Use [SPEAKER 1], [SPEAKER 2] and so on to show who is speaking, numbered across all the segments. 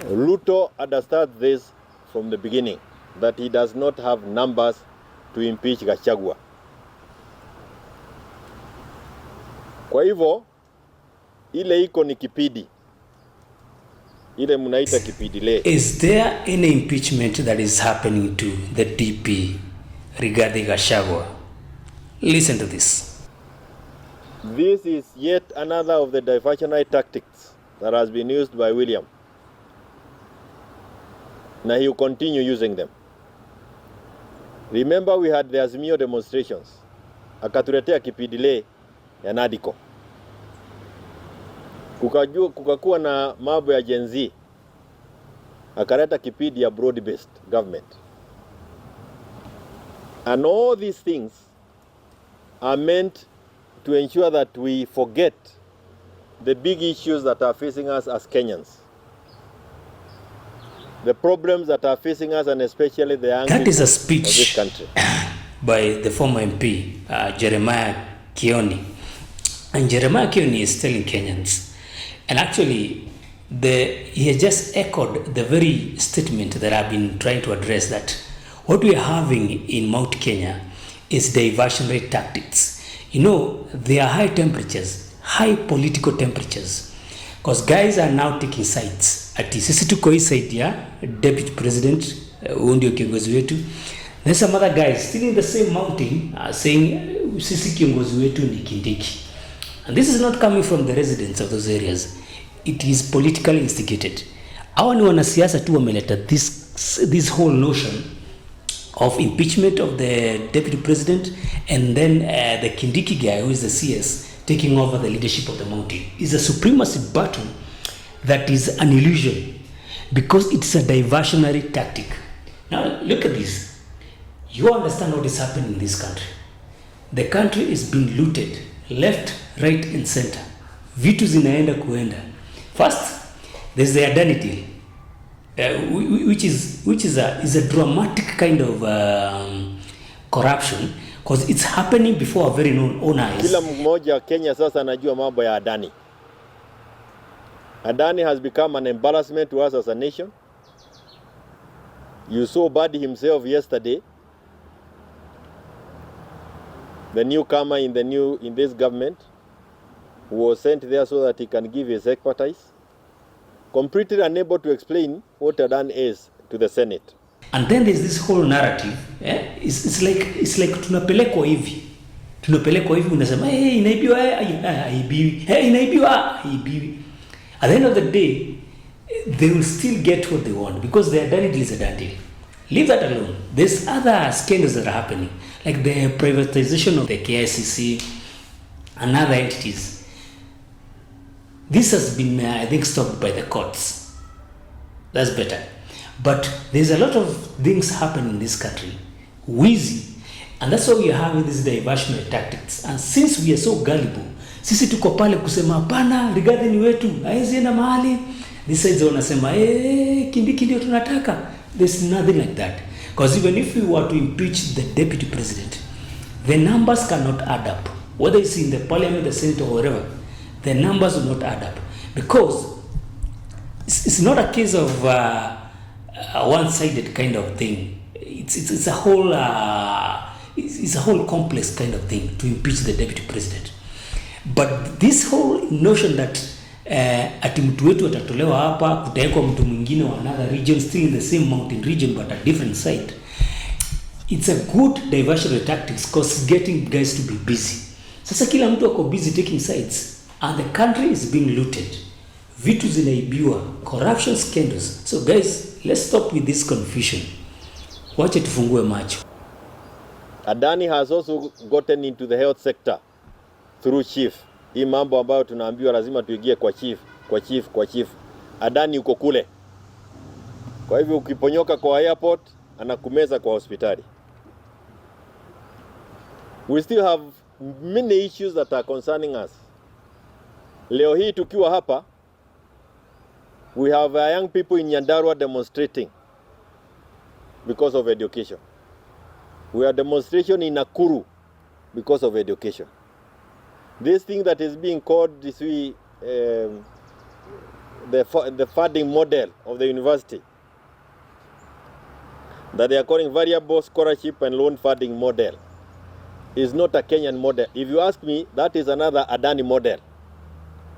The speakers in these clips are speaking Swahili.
[SPEAKER 1] Ruto understands this from the beginning, that he does not have numbers to impeach Gachagua. Kwa hivyo, ile iko ni kipidi. Ile munaita kipidi le.
[SPEAKER 2] Is there any impeachment that is happening to the DP regarding Gachagua? Listen to this.
[SPEAKER 1] This is yet another of the diversionary tactics that has been used by William. Now he will continue using them. Remember we had the Azimio demonstrations. Akatuletea kipidile ya Nadiko. Kukakuwa na mambo ya Gen Z. Akaleta kipidi ya broad-based government. And all these things are meant to ensure that we forget the big issues that are facing us as Kenyans. The problems that are facing us, and especially the young people of this country.
[SPEAKER 2] By the former MP, Jeremiah Kioni. And Jeremiah Kioni is telling Kenyans. And actually, he has just echoed the very statement that I've been trying to address, that what we are having in Mount Kenya is diversionary tactics. You know, there are high temperatures, high political temperatures, because guys are now taking sides. Ati sisi tuko hii side ya deputy president, huyo ndio kiongozi wetu. There's some other guys still in the same mountain saying sisi kiongozi wetu ni Kindiki. And this is not coming from the residents of those areas. It is politically instigated. Hawa ni wanasiasa tu wameleta this whole notion of impeachment of the deputy president, and then the Kindiki guy, who is the CS, taking over the leadership of the mountain. Is a supremacy battle that is an illusion, because it's a diversionary tactic. Now look at this. You understand what is happening in this country. The country is being looted left, right and center. Vitu zinaenda kuenda. First, there's the Adani deal, which is a dramatic kind of corruption, because it's happening before our very own eyes.
[SPEAKER 1] Kila mmoja Kenya sasa anajua mambo ya Adani. Adani has become an embarrassment to us as a nation. You saw Badi himself yesterday, the newcomer in this government, who was sent there so that he can give his expertise, completely unable to explain what Adani is to the Senate.
[SPEAKER 2] And then there's this whole narrative. It's like tunapelekwa hivi unasema inaibiwa haibiwi. At the end of the day, they will still get what they want, because the Adani deal is a done deal. Leave that alone. There's other scandals that are happening, like the privatization of the KICC and other entities. This has been, I think, stopped by the courts. That's better. But there's a lot of things happening in this country. Hizi. And that's why we are having these diversionary tactics. And since we are so gullible, sisi tuko pale kusema hapana, regarding wetu, haizi enda mahali. This sides wanasema, Kindiki ndio tunataka. There's nothing like that. Because even if we were to impeach the deputy president, the numbers cannot add up. Whether it's in the parliament, the senate, or wherever, the numbers will not add up. Because it's not a case of a one-sided kind of thing. It's a whole complex kind of thing to impeach the deputy president. But this whole notion that ati mtu wetu atatolewa hapa, kutawekwa mtu mwingine wa another region, still in the same mountain region but a different site, it's a good diversionary tactics, because getting guys to be busy. Sasa kila mtu ako busy taking sides, and the country is being looted. Vitu zinaibiwa, corruption scandals. So guys, let's stop with this confusion. Wache tufungue macho.
[SPEAKER 1] Adani has also gotten into the health sector through chief. Hii mambo ambayo tunaambiwa lazima tuingie kwa chief. Adani uko kule. Kwa hivyo ukiponyoka kwa airport, anakumeza kwa hospitali. We still have many issues that are concerning us. Leo hii tukiwa hapa, we have young people in Nyandarua demonstrating because of education. We are demonstration in Nakuru because of education. This thing that is being called the funding model of the university that they are calling variable scholarship and loan funding model is not a Kenyan model. If you ask me, that is another Adani model.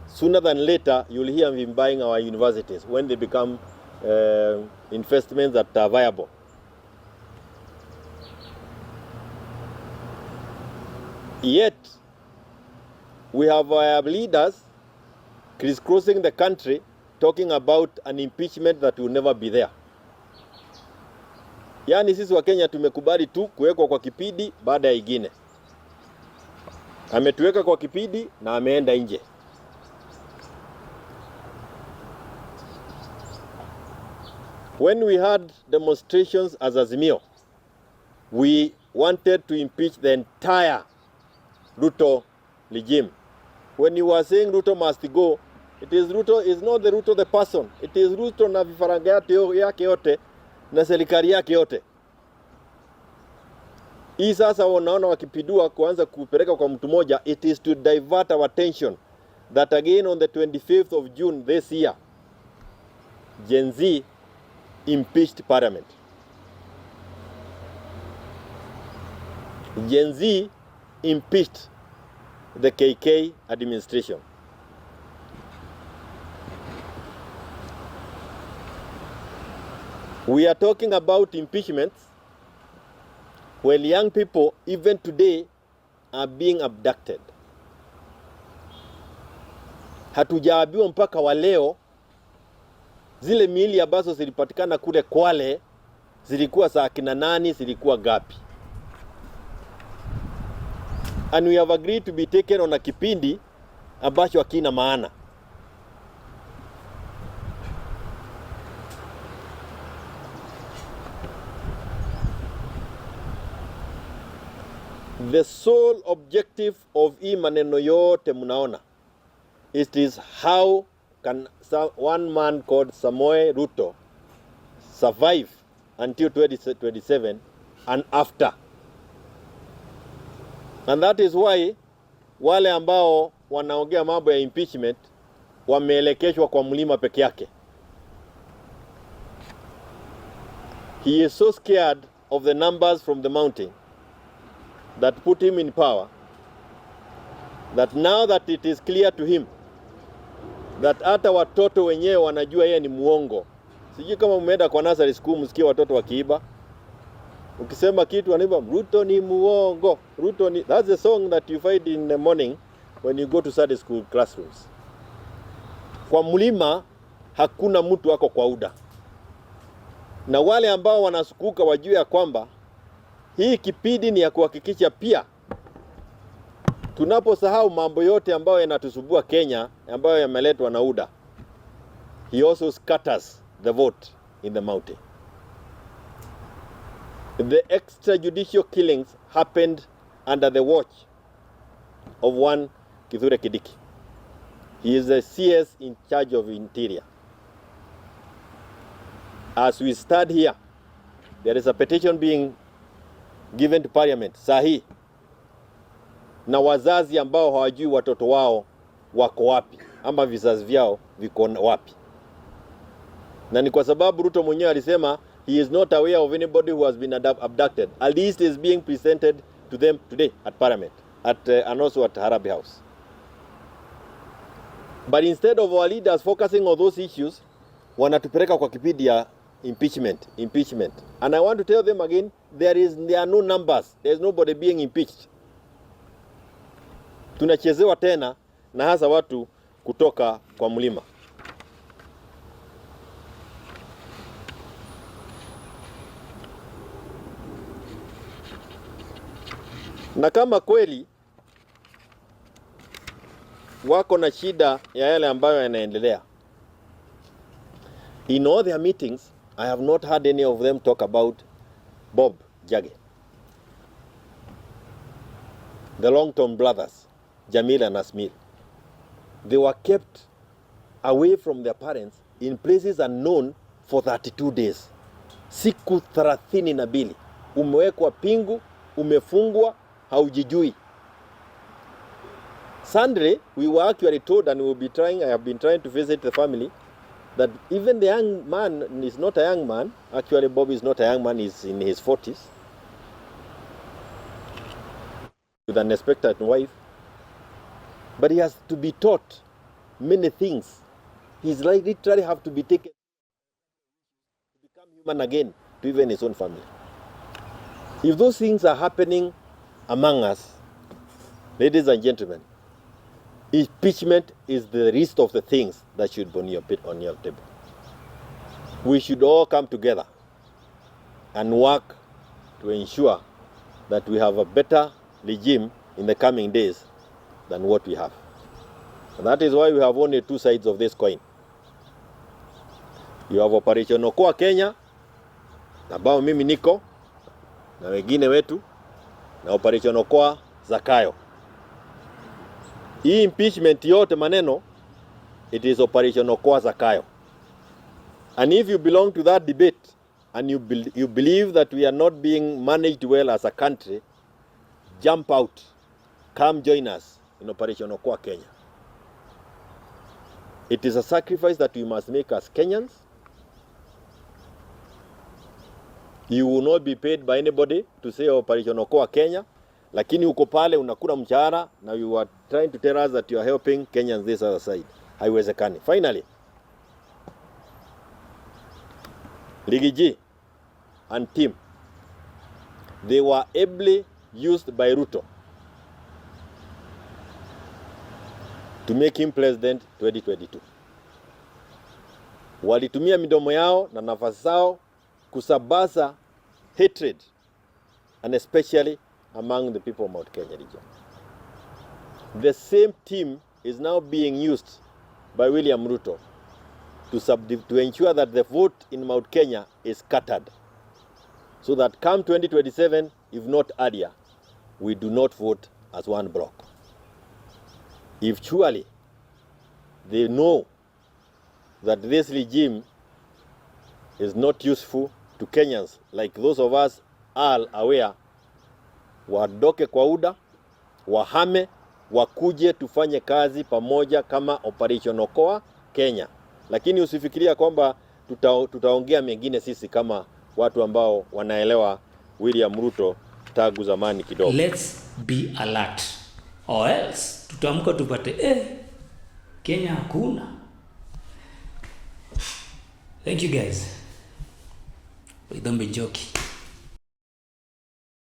[SPEAKER 1] Sooner than later, you'll hear him buying our universities when they become investments that are viable. Yet, we have our leaders crisscrossing the country talking about an impeachment that will never be there. Yaani sisi wa Kenya tumekubali tu kuwekwa kwa kipindi baada ya ingine. Ametuweka kwa kipindi na ameenda nje. When we had demonstrations as Azimio, we wanted to impeach the entire Ruto regime. When you were saying Ruto must go, it is Ruto, is not the Ruto the person. It is Ruto na vifaranga yake yote na serikali yake yote. Hii sasa wanaona wakipidua kuanza kupeleka kwa mtu moja, it is to divert our attention that again on the 25th of June this year, Gen Z impeached parliament. Gen Z impeached the KK administration. We are talking about impeachments when young people, even today, are being abducted. Hatujaambiwa mpaka wa leo zile miili ambazo zilipatikana kule Kwale zilikuwa saa kina nani, zilikuwa gapi. And we have agreed to be taken on a kipindi ambacho hakina maana. The sole objective of hii maneno yote mnaona, it is how can one man called Samoei Ruto survive until 2027 and after. And that is why wale ambao wanaongea mambo ya impeachment wameelekeshwa kwa mlima peke yake. He is so scared of the numbers from the mountain that put him in power, that now that it is clear to him that hata watoto wenyewe wanajua yeye ni muongo. Sijui kama umeenda kwa nursery school msikie watoto wakiiba. Ukisema kitu wanaiba, Ruto ni muongo. Ruto ni, that's the song that you find in the morning when you go to Sunday school classrooms. Kwa mlima hakuna mtu wako kwa UDA. Na wale ambao wanasukuka wajue ya kwamba hii kipindi ni ya kuhakikisha pia tunaposahau mambo yote ambayo yanatusubua Kenya ambayo yameletwa na UDA. He also scatters the vote in the mountain. The extrajudicial killings happened under the watch of one Kithure Kindiki. He is the CS in charge of Interior. As we stand here, there is a petition being given to Parliament sahi, na wazazi ambao hawajui watoto wao wako wapi ama vizazi vyao viko wapi. Na ni kwa sababu Ruto mwenyewe alisema he is not aware of anybody who has been abducted. At least is being presented to them today at Parliament and also at Harambee House. But instead of our leaders focusing on those issues, wanatupeleka kwa kipindi ya impeachment. And I want to tell them again, there are no numbers. There is nobody being impeached. Tunachezewa tena na hasa watu kutoka kwa mlima. Na kama kweli wako na shida ya yale ambayo yanaendelea, in all their meetings, I have not heard any of them talk about Bob Jkia, the Long-Term brothers, Jamil and Asmil. They were kept away from their parents in places unknown for 32 days. Siku 32. Umewekwa pingu, umefungwa, haujijui. Sunday, we were actually told, and I have been trying to visit the family, that even the young man is not a young man. Actually, Bob is not a young man, he's in his 40s. With an expectant wife. But he has to be taught many things. He's like literally have to be taken to become human again, to even his own family. If those things are happening among us, ladies and gentlemen, impeachment is the least of the things that should be on your table. We should all come together and work to ensure that we have a better regime in the coming days than what we have. And that is why we have only two sides of this coin. You have Operation Okoa Kenya, ambao mimi niko na wengine wetu, na Operation Okoa Zakayo. Hii impeachment yote maneno, it is Operation Okoa Zakayo. And if you belong to that debate and you believe that we are not being managed well as a country, jump out, come join us in Operation Okoa Kenya. It is a sacrifice that we must make as Kenyans. You will not be paid by anybody to say Operation Okoa Kenya, lakini uko pale unakula mshahara na you are trying to tell us that you are helping Kenyans this other side. Haiwezekani. Finally, Ligi G and team, they were ably used by Ruto to make him president 2022. Walitumia midomo yao na nafasi zao kusabaza hatred, and especially among the people of Mount Kenya region. The same team is now being used by William Ruto to ensure that the vote in Mount Kenya is scattered, so that come 2027, if not earlier, we do not vote as one block. If surely they know that this regime is not useful to Kenyans, like those of us are aware, wadoke kwa UDA, wahame, wakuje tufanye kazi pamoja kama Operation Okoa Kenya. Lakini usifikiria kwamba tutaongea mengine sisi kama watu ambao wanaelewa William Ruto tagu zamani kidogo.
[SPEAKER 2] Let's be alert, or else tutaamka tupate Kenya hakuna. Thank you guys. We don't be joking.